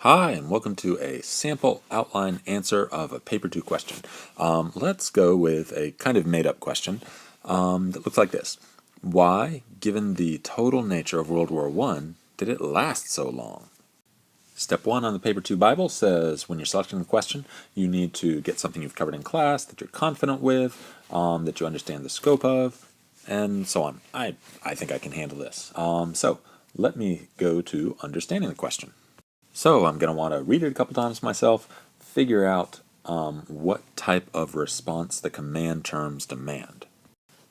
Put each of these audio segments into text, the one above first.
Hi, and welcome to a sample outline answer of a paper 2 question. Let's go with a kind of made-up question that looks like this. Why, given the total nature of World War I, did it last so long? Step 1 on the paper 2 Bible says when you're selecting the question, you need to get something you've covered in class that you're confident with, that you understand the scope of, and so on. I think I can handle this. So let me go to understanding the question. So I'm going to want to read it a couple times myself, figure out what type of response the command terms demand.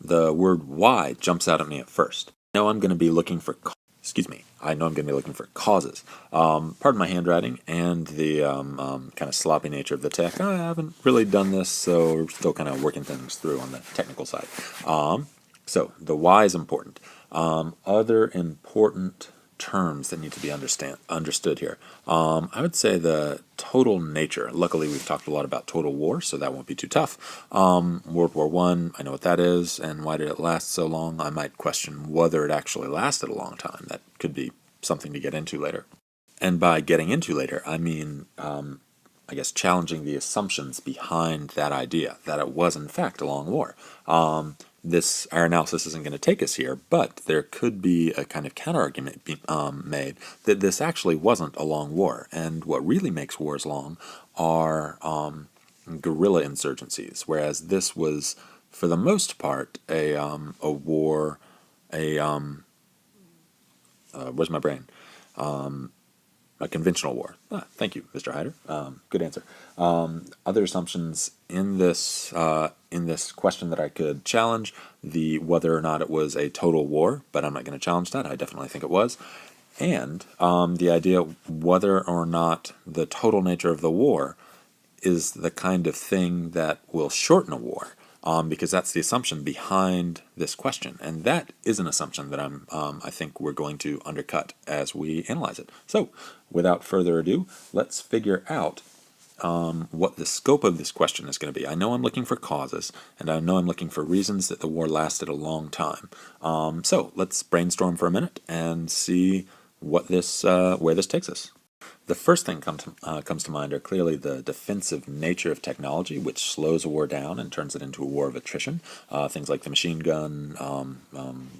The word why jumps out at me at first. I know I'm going to be looking for causes. Pardon my handwriting and the kind of sloppy nature of the tech. I haven't really done this, so we're still kind of working things through on the technical side. So the why is important. Other important terms that need to be understood here. I would say the total nature. Luckily, we've talked a lot about total war, so that won't be too tough. World War I know what that is, and why did it last so long? I might question whether it actually lasted a long time. That could be something to get into later. And by getting into later, I mean, I guess, challenging the assumptions behind that idea, that it was, in fact, a long war. Our analysis isn't going to take us here, but there could be a kind of counterargument made that this actually wasn't a long war, and what really makes wars long are guerrilla insurgencies, whereas this was, for the most part, a war, where's my brain? A conventional war. Thank you, Mr. Hyder. Good answer. Other assumptions in this question that I could challenge, the whether or not it was a total war, but I'm not going to challenge that. I definitely think it was. And the idea whether or not the total nature of the war is the kind of thing that will shorten a war. Because that's the assumption behind this question, and that is an assumption that I think we're going to undercut as we analyze it. So, without further ado, let's figure out what the scope of this question is going to be. I know I'm looking for causes, and I know I'm looking for reasons that the war lasted a long time. So let's brainstorm for a minute and see what where this takes us. The first thing comes to mind are clearly the defensive nature of technology, which slows a war down and turns it into a war of attrition. Things like the machine gun,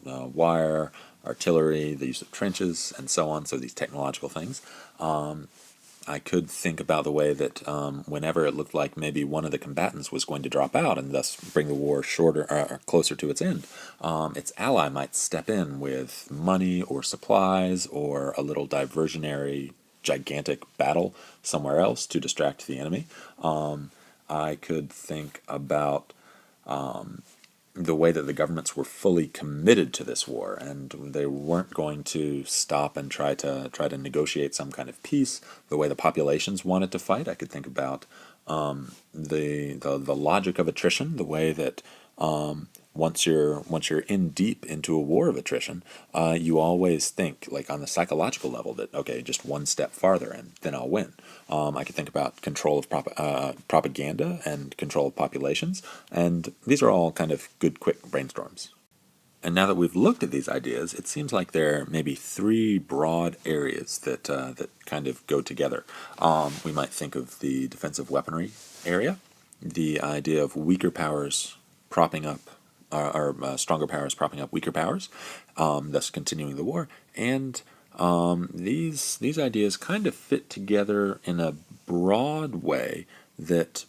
wire, artillery, the use of trenches, and so on, so these technological things. I could think about the way that whenever it looked like maybe one of the combatants was going to drop out and thus bring the war shorter or closer to its end, its ally might step in with money or supplies or a little diversionary gigantic battle somewhere else to distract the enemy. I could think about the way that the governments were fully committed to this war, and they weren't going to stop and try to negotiate some kind of peace. The way the populations wanted to fight, I could think about the logic of attrition, the way that once you're in deep into a war of attrition, you always think, like on the psychological level, that okay, just one step farther and then I'll win. I could think about control of propaganda and control of populations, and these are all kind of good, quick brainstorms. And now that we've looked at these ideas, it seems like there are maybe three broad areas that kind of go together. We might think of the defensive weaponry area, the idea of weaker powers propping up or stronger powers propping up weaker powers, thus continuing the war. And these ideas kind of fit together in a broad way that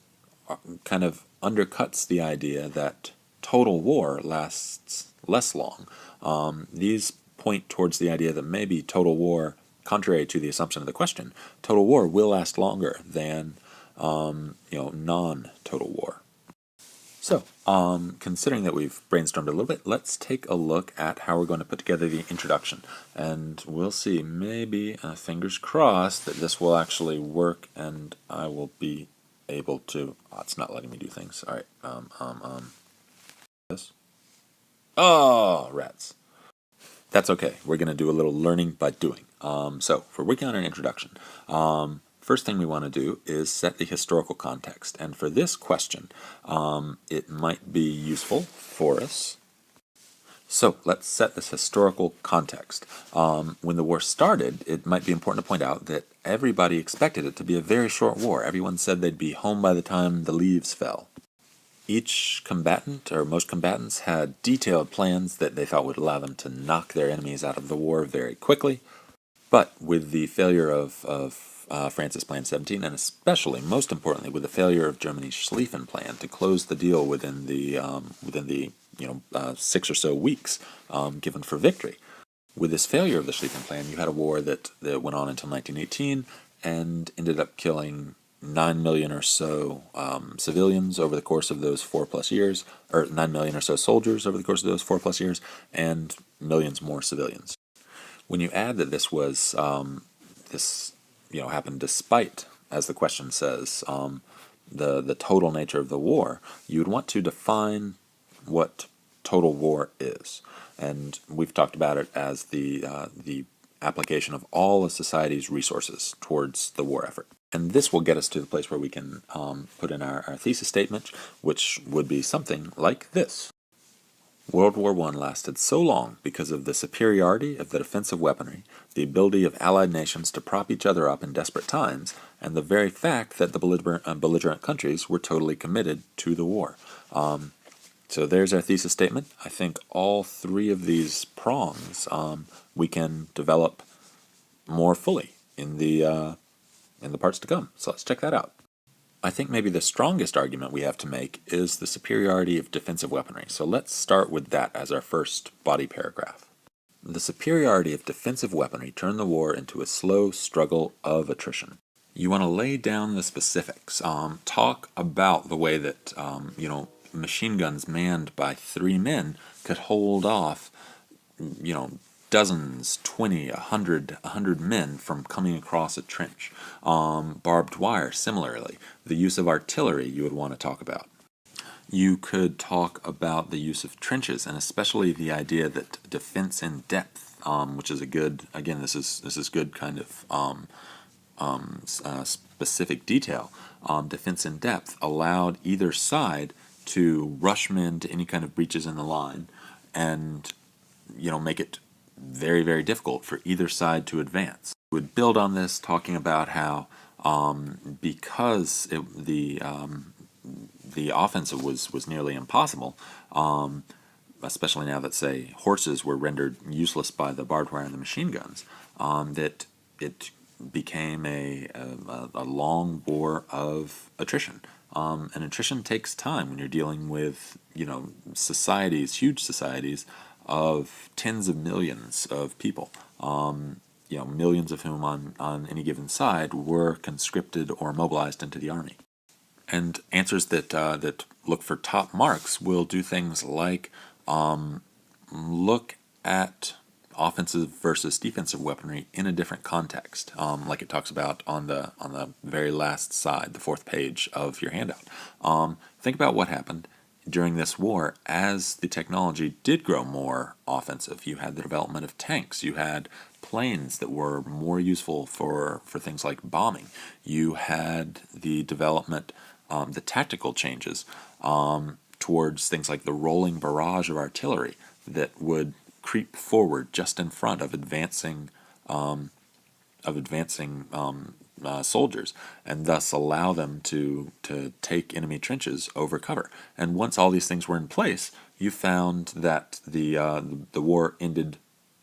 kind of undercuts the idea that total war lasts less long. These point towards the idea that maybe total war, contrary to the assumption of the question, total war will last longer than non-total war. So, considering that we've brainstormed a little bit, let's take a look at how we're going to put together the introduction. And we'll see, maybe, fingers crossed, that this will actually work and I will be able to... Oh, it's not letting me do things. All right. This. Oh, rats. That's okay. We're going to do a little learning by doing. So, for working on an introduction, first thing we want to do is set the historical context, and for this question, it might be useful for us. So let's set this historical context. When the war started, it might be important to point out that everybody expected it to be a very short war. Everyone said they'd be home by the time the leaves fell. Each combatant, or most combatants, had detailed plans that they thought would allow them to knock their enemies out of the war very quickly. But with the failure of France's Plan 17, and especially, most importantly, with the failure of Germany's Schlieffen Plan to close the deal within the 6 or so weeks given for victory, with this failure of the Schlieffen Plan, you had a war that went on until 1918 and ended up killing 9 million or so civilians over the course of those 4+ years, or 9 million or so soldiers over the course of those 4+ years, and millions more civilians. When you add that this was happened despite, as the question says, the total nature of the war, you would want to define what total war is. And we've talked about it as the application of all of society's resources towards the war effort. And this will get us to the place where we can put in our thesis statement, which would be something like this. World War I lasted so long because of the superiority of the defensive weaponry, the ability of allied nations to prop each other up in desperate times, and the very fact that the belligerent countries were totally committed to the war. So there's our thesis statement. I think all three of these prongs we can develop more fully in the parts to come. So let's check that out. I think maybe the strongest argument we have to make is the superiority of defensive weaponry. So let's start with that as our first body paragraph. The superiority of defensive weaponry turned the war into a slow struggle of attrition. You want to lay down the specifics. Talk about the way that machine guns manned by 3 men could hold off dozens, 20, 100 men from coming across a trench. Barbed wire, similarly. The use of artillery you would want to talk about. You could talk about the use of trenches, and especially the idea that defense in depth, which is a good, again, this is good kind of specific detail. Defense in depth allowed either side to rush men to any kind of breaches in the line, and make it very, very difficult for either side to advance. We would build on this, talking about how because the offensive was nearly impossible, especially now that, say, horses were rendered useless by the barbed wire and the machine guns, that it became a long war of attrition. And attrition takes time when you're dealing with societies, huge societies, of tens of millions of people, millions of whom on any given side were conscripted or mobilized into the army. And answers that look for top marks will do things like look at offensive versus defensive weaponry in a different context, like it talks about on the very last side, the 4th page of your handout. Think about what happened during this war as the technology did grow more offensive. You had the development of tanks. You had planes that were more useful for things like bombing. You had the development, the tactical changes towards things like the rolling barrage of artillery that would creep forward just in front of advancing soldiers, and thus allow them to take enemy trenches over cover. And once all these things were in place, you found that the war ended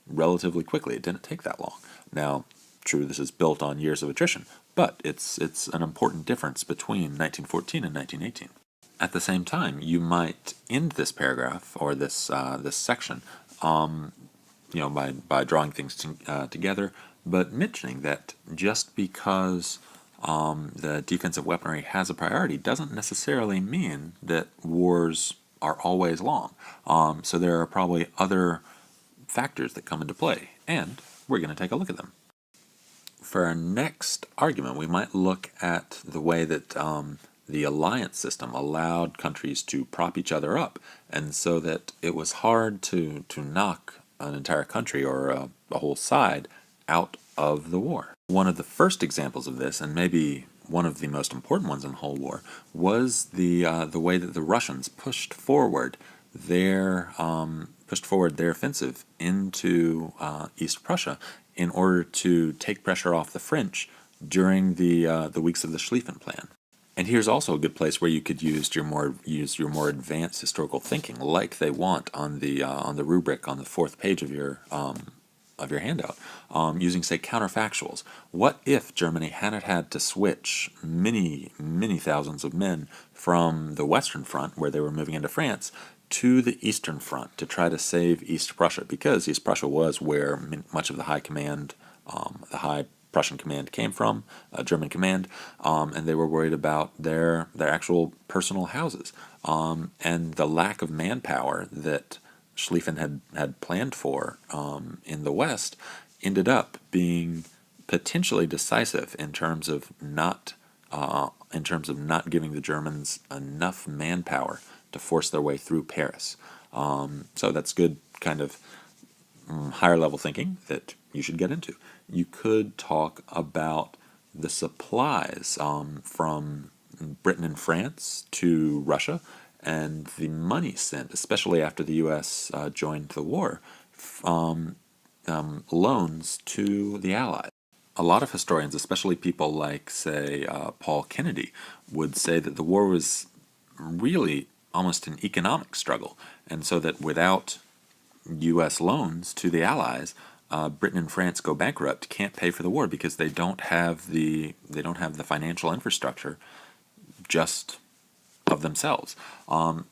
relatively quickly. It didn't take that long. Now, true, this is built on years of attrition, but it's an important difference between 1914 and 1918. At the same time, you might end this paragraph or this section, by drawing things together, but mentioning that just because the defensive weaponry has a priority doesn't necessarily mean that wars are always long. So there are probably other factors that come into play, and we're going to take a look at them. For our next argument, we might look at the way that the alliance system allowed countries to prop each other up, and so that it was hard to knock an entire country or a whole side out of the war. One of the first examples of this, and maybe one of the most important ones in the whole war, was the way that the Russians pushed forward their pushed forward their offensive into East Prussia in order to take pressure off the French during the weeks of the Schlieffen Plan. And here's also a good place where you could use your more advanced historical thinking, like they want on the rubric on the fourth page of your handout, using, say, counterfactuals. What if Germany hadn't had to switch many thousands of men from the Western Front, where they were moving into France, to the Eastern Front to try to save East Prussia, because East Prussia was where much of the high command, the high Prussian command came from, German command, and they were worried about their actual personal houses, and the lack of manpower that Schlieffen had planned for in the West ended up being potentially decisive in terms of not giving the Germans enough manpower to force their way through Paris. So that's good kind of higher level thinking that you should get into. You could talk about the supplies from Britain and France to Russia, and the money sent, especially after the U.S. Joined the war, loans to the Allies. A lot of historians, especially people like, say, Paul Kennedy, would say that the war was really almost an economic struggle, and so that without U.S. loans to the Allies, Britain and France go bankrupt, can't pay for the war because they don't have the financial infrastructure just of themselves.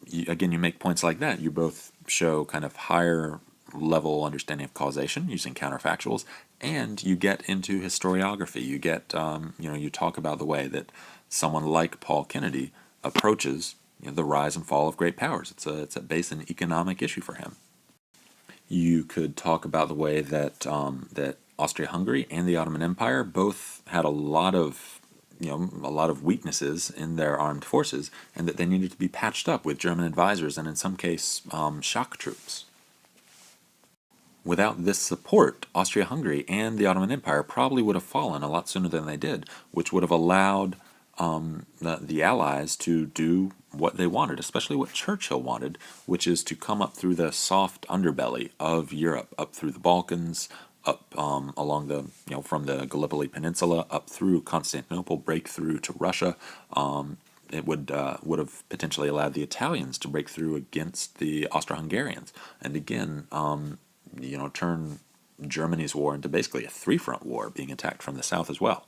You make points like that. You both show kind of higher level understanding of causation using counterfactuals, and you get into historiography. You get you talk about the way that someone like Paul Kennedy approaches the rise and fall of great powers. It's a base and economic issue for him. You could talk about the way that Austria-Hungary and the Ottoman Empire both had a lot of weaknesses in their armed forces, and that they needed to be patched up with German advisors and in some case shock troops. Without this support, Austria-Hungary and the Ottoman Empire probably would have fallen a lot sooner than they did, which would have allowed the Allies to do what they wanted, especially what Churchill wanted, which is to come up through the soft underbelly of Europe, up through the Balkans, up along the from the Gallipoli Peninsula up through Constantinople, break through to Russia. It would have potentially allowed the Italians to break through against the Austro-Hungarians, and again, turn Germany's war into basically a three-front war, being attacked from the south as well.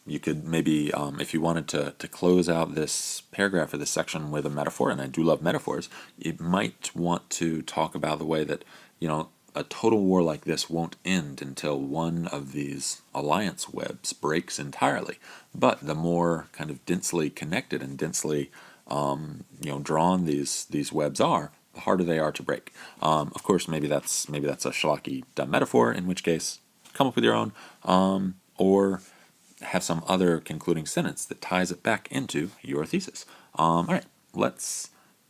You could maybe, if you wanted to close out this paragraph or this section with a metaphor, and I do love metaphors, you might want to talk about the way that, a total war like this won't end until one of these alliance webs breaks entirely. But the more kind of densely connected and densely, drawn these webs are, the harder they are to break. Of course, maybe that's a schlocky dumb metaphor, in which case, come up with your own, or have some other concluding sentence that ties it back into your thesis. All right, let's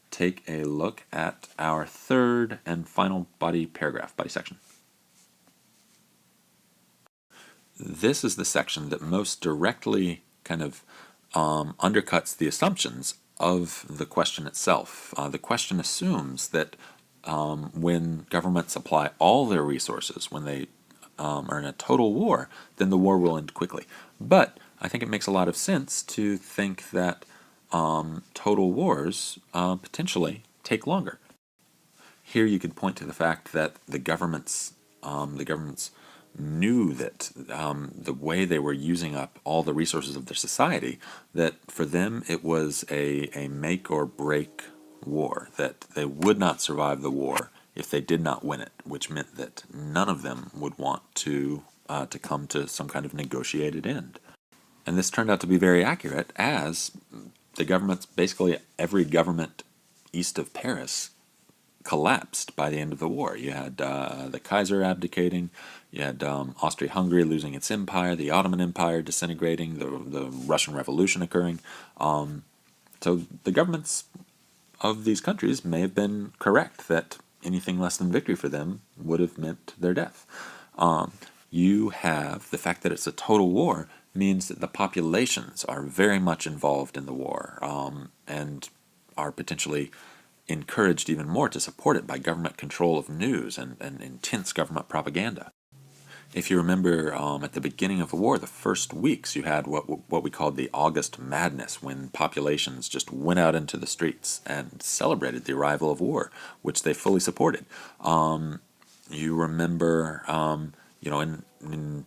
take a look at our third and final body section. This is the section that most directly kind of undercuts the assumptions of the question itself. The question assumes that when governments apply all their resources, when they are in a total war, then the war will end quickly. But I think it makes a lot of sense to think that total wars potentially take longer. Here you could point to the fact that the governments knew that the way they were using up all the resources of their society, that for them it was a make or break war, that they would not survive the war if they did not win it, which meant that none of them would want to come to some kind of negotiated end. And this turned out to be very accurate, as the governments, basically every government east of Paris, collapsed by the end of the war. You had the Kaiser abdicating, you had Austria-Hungary losing its empire, the Ottoman Empire disintegrating, the Russian Revolution occurring. So the governments of these countries may have been correct that anything less than victory for them would have meant their death. You have the fact that it's a total war means that the populations are very much involved in the war, and are potentially encouraged even more to support it by government control of news and intense government propaganda. If you remember, at the beginning of the war, the first weeks, you had what we called the August Madness, when populations just went out into the streets and celebrated the arrival of war, which they fully supported. You remember, in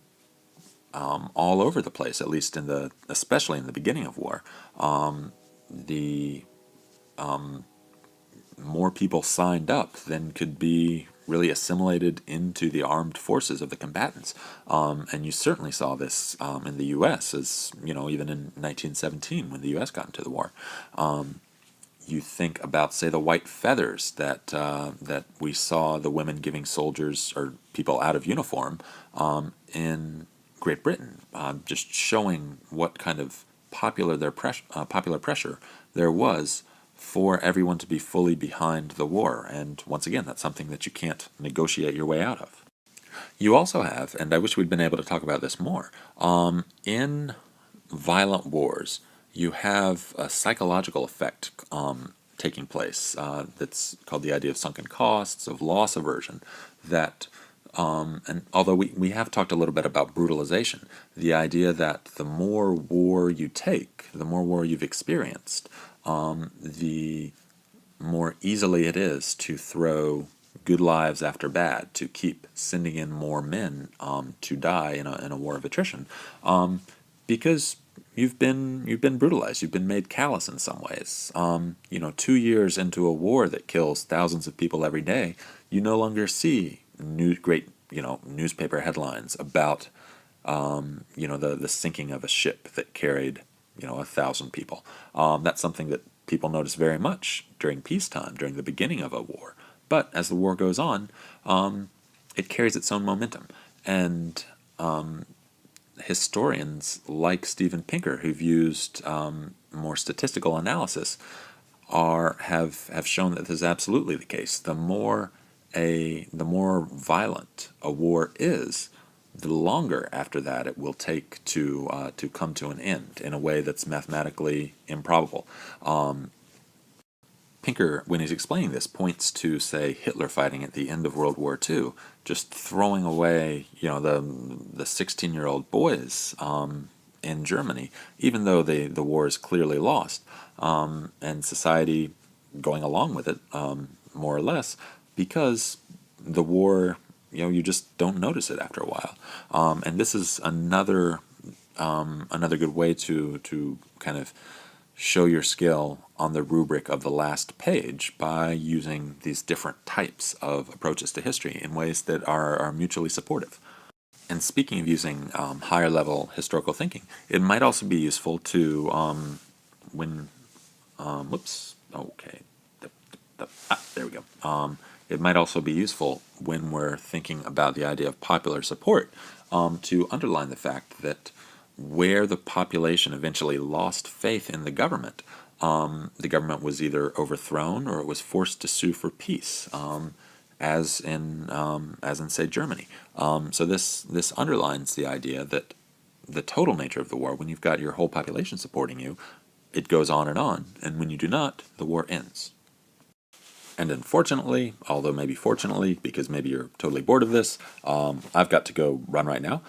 all over the place, at least especially in the beginning of war, the more people signed up than could be really assimilated into the armed forces of the combatants. And you certainly saw this in the U.S., as even in 1917 when the U.S. got into the war. You think about, say, the white feathers that we saw the women giving soldiers or people out of uniform in Great Britain, just showing what kind of popular pressure there was for everyone to be fully behind the war. And once again, that's something that you can't negotiate your way out of. You also have, and I wish we'd been able to talk about this more, in violent wars, you have a psychological effect taking place that's called the idea of sunken costs, of loss aversion, that and although we have talked a little bit about brutalization, the idea that the more war you take, the more war you've experienced, the more easily it is to throw good lives after bad, to keep sending in more men to die in a war of attrition, because you've been brutalized, you've been made callous in some ways. 2 years into a war that kills thousands of people every day, you no longer see great newspaper headlines about the sinking of a ship that carried 1,000 people. That's something that people notice very much during peacetime, during the beginning of a war. But as the war goes on, it carries its own momentum. And historians like Steven Pinker, who've used more statistical analysis, have shown that this is absolutely the case. The more violent a war is, the longer after that it will take to come to an end in a way that's mathematically improbable. Pinker, when he's explaining this, points to, say, Hitler fighting at the end of World War II, just throwing away the 16-year-old boys in Germany, even though the war is clearly lost, and society going along with it more or less, because the war, you just don't notice it after a while. And this is another good way to kind of show your skill on the rubric of the last page by using these different types of approaches to history in ways that are mutually supportive. And speaking of using higher level historical thinking, it might also be useful to there we go. It might also be useful when we're thinking about the idea of popular support to underline the fact that where the population eventually lost faith in the government was either overthrown or it was forced to sue for peace, as in say Germany. So this underlines the idea that the total nature of the war, when you've got your whole population supporting you, it goes on, and when you do not, the war ends. And unfortunately, although maybe fortunately, because maybe you're totally bored of this, I've got to go run right now.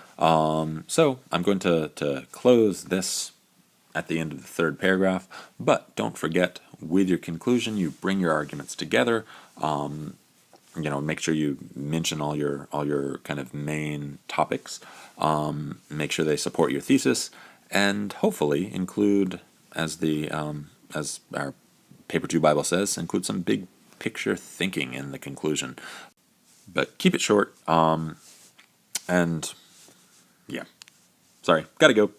So I'm going to close this at the end of the third paragraph, but don't forget, with your conclusion, you bring your arguments together. Make sure you mention all your kind of main topics. Make sure they support your thesis, and hopefully include, as our Paper 2 Bible says, include some big picture thinking in the conclusion. But keep it short, and yeah. Sorry, gotta go.